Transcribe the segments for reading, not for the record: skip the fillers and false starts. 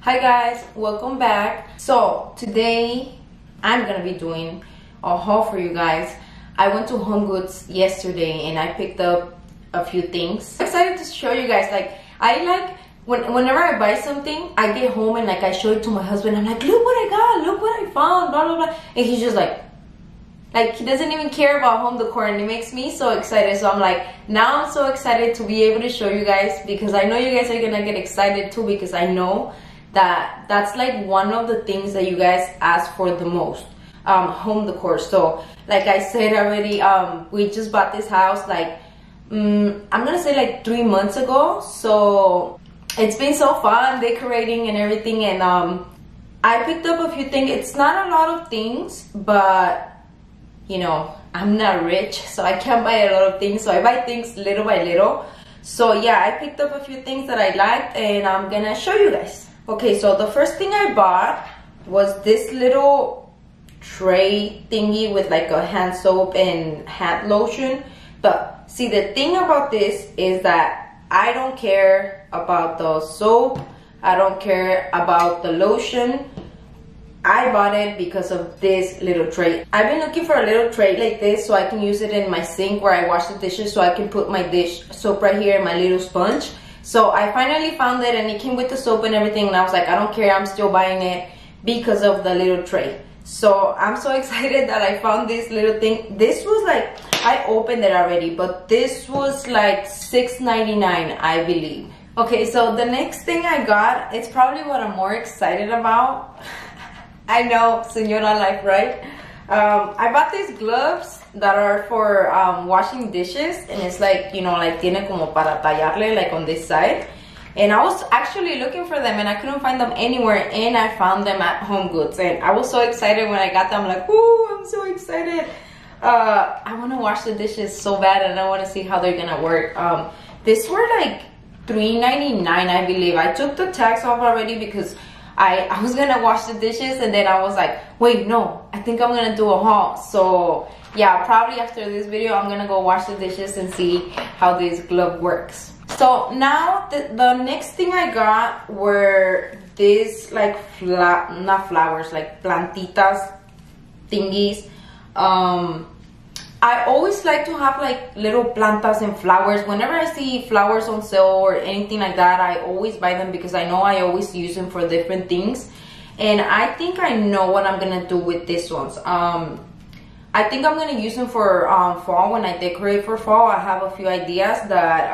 Hi guys, welcome back. So today I'm gonna be doing a haul for you guys. I went to Homegoods yesterday and I picked up a few things. I'm excited to show you guys. Whenever I buy something, I get home and I show it to my husband. I'm like, look what I got, look what I found, blah blah blah. And he's just like he doesn't even care about home decor, and it makes me so excited. So I'm like, now I'm so excited to be able to show you guys, because I know you guys are gonna get excited too, because I know that that's like one of the things that you guys ask for the most, home decor. So like I said already, we just bought this house I'm gonna say 3 months ago. So it's been so fun decorating and everything, and I picked up a few things. It's not a lot of things, but you know, I'm not rich, so I can't buy a lot of things, so I buy things little by little. So yeah, I picked up a few things that I liked, and I'm gonna show you guys. Okay, so the first thing I bought was this little tray thingy with a hand soap and hand lotion. But see, the thing about this is that I don't care about the soap, I don't care about the lotion. I bought it because of this little tray. I've been looking for a little tray like this so I can use it in my sink where I wash the dishes, so I can put my dish soap right here and my little sponge. So I finally found it, and it came with the soap and everything, and I was like, I don't care, I'm still buying it because of the little tray. So I'm so excited that I found this little thing. This was I opened it already, but this was $6.99, I believe. Okay, so the next thing I got, it's probably what I'm more excited about. I know, Señora Life, right? I bought these gloves that are for washing dishes, and it's tiene como para tallarle on this side. And I was actually looking for them and I couldn't find them anywhere, and I found them at Homegoods, and I was so excited when I got them. I'm like, ooh, I'm so excited. I want to wash the dishes so bad, and I want to see how they're gonna work. These were $3.99, I believe. I took the tax off already because I was gonna wash the dishes, and then I was like, wait, no, I think I'm gonna do a haul. So yeah, probably after this video I'm gonna go wash the dishes and see how this glove works. So now the next thing I got were these not flowers, plantitas thingies. I always like to have little plantas and flowers. Whenever I see flowers on sale or anything like that, I always buy them because I know I always use them for different things. And I think I know what I'm gonna do with these ones. I think I'm gonna use them for fall. When I decorate for fall, I have a few ideas that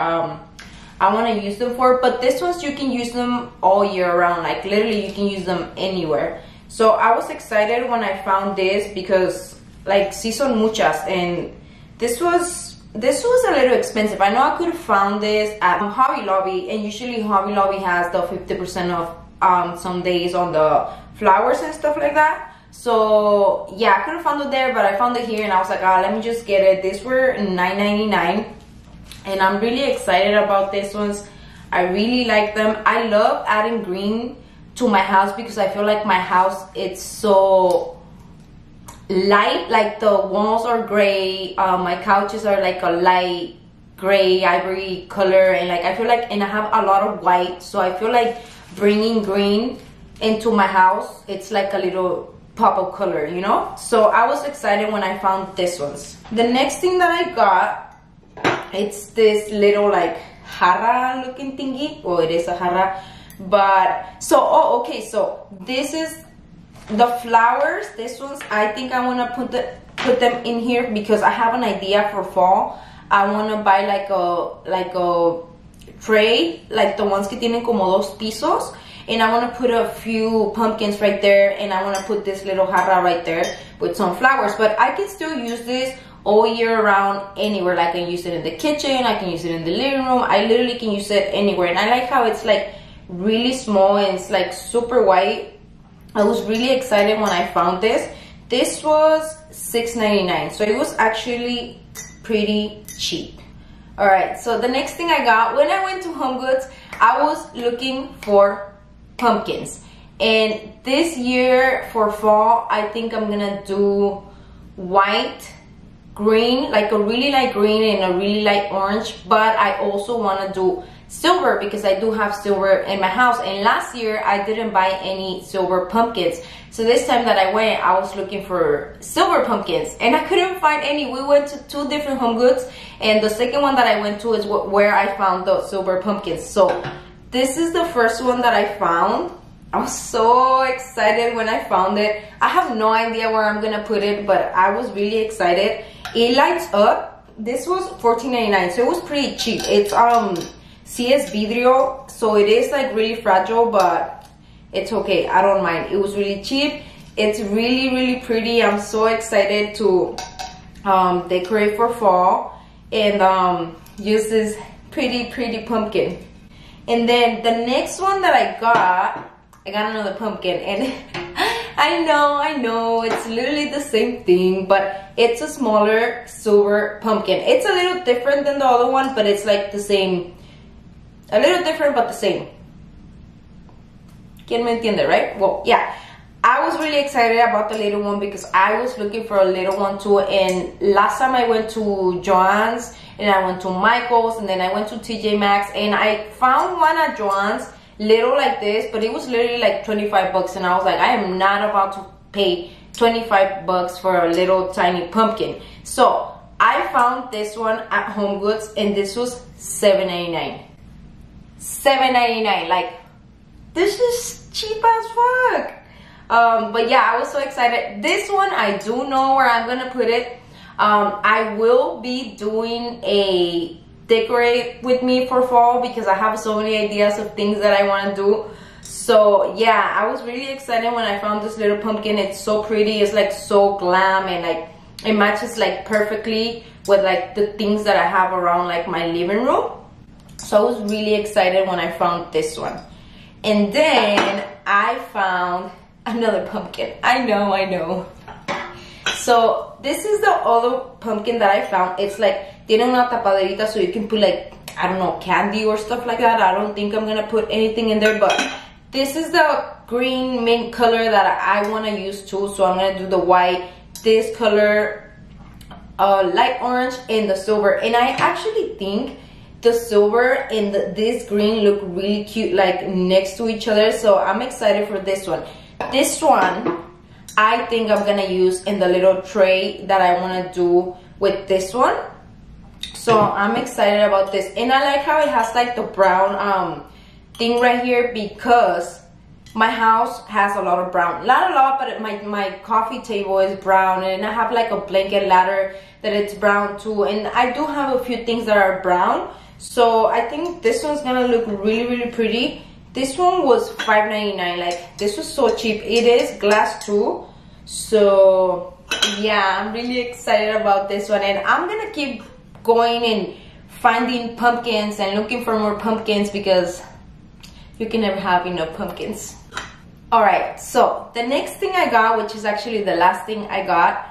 I want to use them for. But these ones, you can use them all year round. Literally you can use them anywhere. So I was excited when I found this because sí son muchas, and this was a little expensive. I know I could have found this at Hobby Lobby, and usually Hobby Lobby has the 50% off some days on the flowers and stuff like that. So yeah, I could have found it there, but I found it here, and I was like, let me just get it. These were $9.99, and I'm really excited about these ones. I really like them. I love adding green to my house because I feel like my house, it's so light. The walls are gray, my couches are a light gray ivory color, and I feel and I have a lot of white, so I feel bringing green into my house, it's a little pop of color, you know. So I was excited when I found these ones. The next thing that I got, it's this little jarra looking thingy. Well, it is a jarra, but so okay, so this is the flowers. These ones, I think I want to put them in here because I have an idea for fall. I want to buy a tray, the ones que tienen como dos pisos, and I want to put a few pumpkins right there, and I want to put this little jarra right there with some flowers. But I can still use this all year round anywhere. I can use it in the kitchen, I can use it in the living room, I literally can use it anywhere. And I like how it's really small and it's super white. I was really excited when I found this. This was $6.99, so it was actually pretty cheap. Alright, so the next thing I got, when I went to Homegoods, I was looking for pumpkins. And this year for fall, I think I'm gonna do white, green, a really light green and a really light orange. But I also want to do silver because I do have silver in my house, and last year I didn't buy any silver pumpkins. So this time that I went, I was looking for silver pumpkins and I couldn't find any. We went to 2 different Homegoods, and the second one that I went to is where I found the silver pumpkins. So this is the first one that I found. I was so excited when I found it. I have no idea where I'm gonna put it, but I was really excited. It lights up. This was $14.99, so it was pretty cheap. It's CS vidrio, so it is like really fragile, but it's okay. I don't mind. It was really cheap. It's really pretty. I'm so excited to decorate for fall and use this pretty pumpkin. And then the next one that I got another pumpkin, and I know it's literally the same thing, but it's a smaller silver pumpkin. It's a little different than the other one, but it's like the same. A little different, but the same. ¿Quién me entiende, right? Well, yeah. I was really excited about the little one because I was looking for a little one too. And last time I went to Joann's, and I went to Michael's, and then I went to TJ Maxx, and I found one at Joann's, little like this, but it was literally like 25 bucks. And I was like, I am not about to pay 25 bucks for a little tiny pumpkin. So I found this one at Homegoods, and this was $7.99. $7.99. Like, this is cheap as fuck. But yeah, I was so excited. This one, I do know where I'm gonna put it. I will be doing a decorate with me for fall because I have so many ideas of things that I want to do. So yeah, I was really excited when I found this little pumpkin. It's so pretty. It's like so glam, and like it matches like perfectly with like the things that I have around like my living room. So I was really excited when I found this one. And then I found another pumpkin. I know. So this is the other pumpkin that I found. It's like, tiene una tapaderita, so you can put like, I don't know, candy or stuff like that. I don't think I'm gonna put anything in there, but this is the green mint color that I want to use too. So I'm gonna do the white, this color, light orange, and the silver. And I actually think the silver and this green look really cute, like next to each other. So I'm excited for this one. This one, I think I'm gonna use in the little tray that I wanna do with this one. So I'm excited about this. And I like how it has like the brown thing right here, because my house has a lot of brown. Not a lot, but my coffee table is brown, and I have like a blanket ladder that it's brown too. And I do have a few things that are brown. So I think this one's gonna look really pretty. This one was $5.99. like, this was so cheap. It is glass too. So yeah, I'm really excited about this one, and I'm gonna keep going and finding pumpkins and looking for more pumpkins because you can never have enough pumpkins. All right, so the next thing I got, which is actually the last thing I got,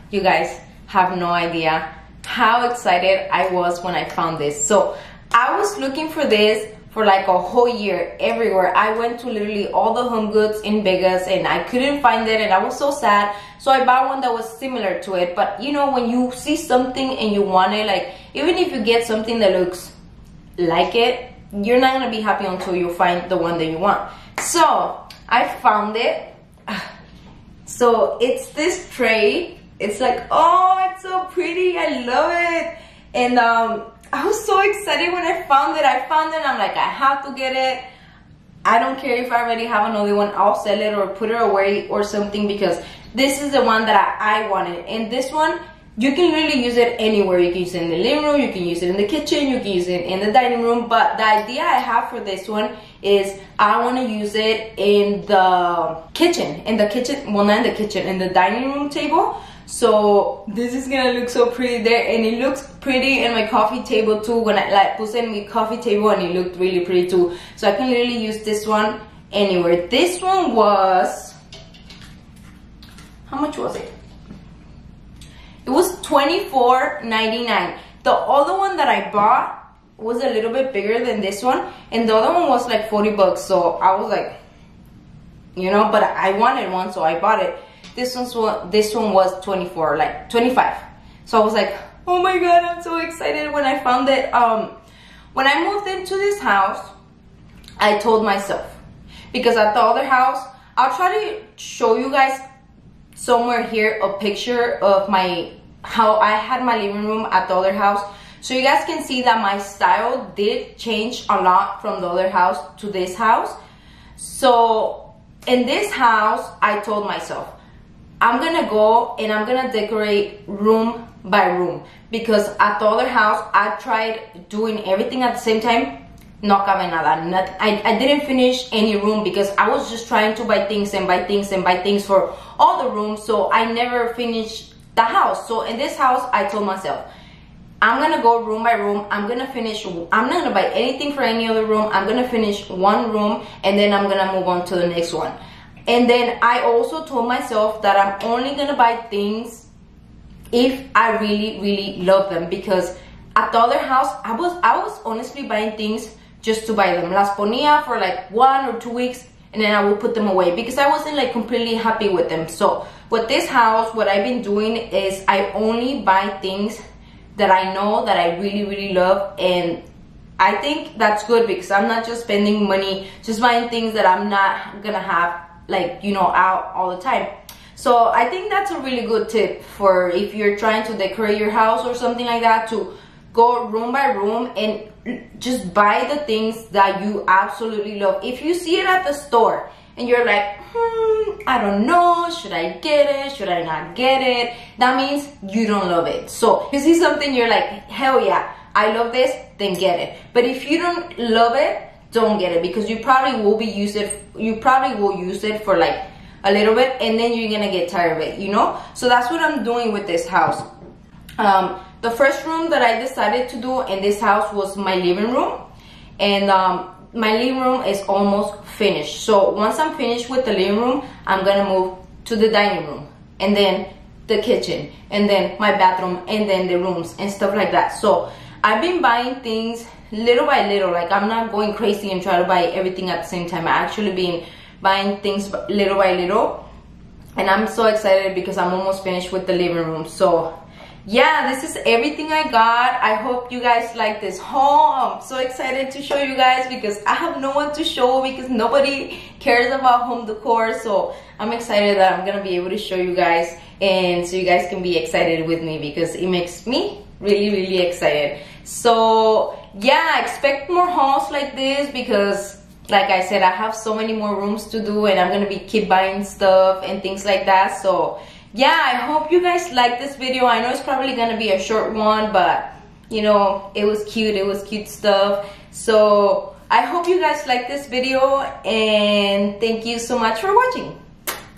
you guys have no idea how excited I was when I found this. So I was looking for this for like a whole year everywhere. I went to literally all the Homegoods in Vegas, and I couldn't find it, and I was so sad. So I bought one that was similar to it. But you know, when you see something and you want it, like even if you get something that looks like it, you're not gonna be happy until you find the one that you want. So I found it. So it's this tray. It's like, oh, it's so pretty. I love it. And I was so excited when I found it. And I'm like, I have to get it. I don't care if I already have another one. I'll sell it or put it away or something, because this is the one that I wanted. And this one, you can really use it anywhere. You can use it in the living room, you can use it in the kitchen, you can use it in the dining room. But the idea I have for this one is I want to use it in the kitchen. Well, not in the kitchen, in the dining room table. So this is gonna look so pretty there, and it looks pretty in my coffee table too. When I like put it in my coffee table, and it looked really pretty too. So I can literally use this one anywhere. This one was, how much was it? It was $24.99. The other one that I bought was a little bit bigger than this one, and the other one was like 40 bucks. So I was like, you know, but I wanted one, so I bought it. This one was 24, like 25. So I was like, oh my god, I'm so excited when I found it. when I moved into this house, I told myself, because at the other house, I'll try to show you guys somewhere here a picture of how I had my living room at the other house, so you guys can see that my style did change a lot from the other house to this house. So in this house, I told myself, I'm gonna go and I'm gonna decorate room by room, because at the other house I tried doing everything at the same time. No cabe nada. I didn't finish any room because I was just trying to buy things and buy things and buy things for all the rooms, so I never finished the house. So in this house, I told myself, I'm gonna go room by room. I'm not gonna buy anything for any other room. I'm gonna finish one room and then I'm gonna move on to the next one. And then I also told myself that I'm only gonna buy things if I really, really love them, because at the other house, I was honestly buying things just to buy them. Las ponía for like 1 or 2 weeks and then I will put them away because I wasn't like completely happy with them. So with this house, what I've been doing is I only buy things that I know that I really, really love, and I think that's good because I'm not just spending money just buying things that I'm not gonna have, like, you know, out all the time. So I think that's a really good tip for if you're trying to decorate your house or something like that, to go room by room and just buy the things that you absolutely love. If you see it at the store and you're like, I don't know, should I get it, should I not get it, that means you don't love it. So if you see something you're like, hell yeah, I love this, then get it. But if you don't love it, don't get it, because you probably will use it for like a little bit and then you're gonna get tired of it, you know? So that's what I'm doing with this house. The first room that I decided to do in this house was my living room, and my living room is almost finished. So once I'm finished with the living room, I'm gonna move to the dining room and then the kitchen and then my bathroom and then the rooms and stuff like that. So I've been buying things little by little. Like, I'm not going crazy and try to buy everything at the same time. I actually been buying things little by little, and I'm so excited because I'm almost finished with the living room. So yeah, this is everything I got. I hope you guys like this haul. I'm so excited to show you guys because I have no one to show, because nobody cares about home decor. So I'm excited that I'm gonna be able to show you guys, and so you guys can be excited with me, because it makes me really, really excited. So yeah, expect more hauls like this, because like I said, I have so many more rooms to do and I'm gonna keep buying stuff and things like that. So yeah, I hope you guys like this video. I know it's probably gonna be a short one, but you know, it was cute stuff. So I hope you guys like this video, and thank you so much for watching.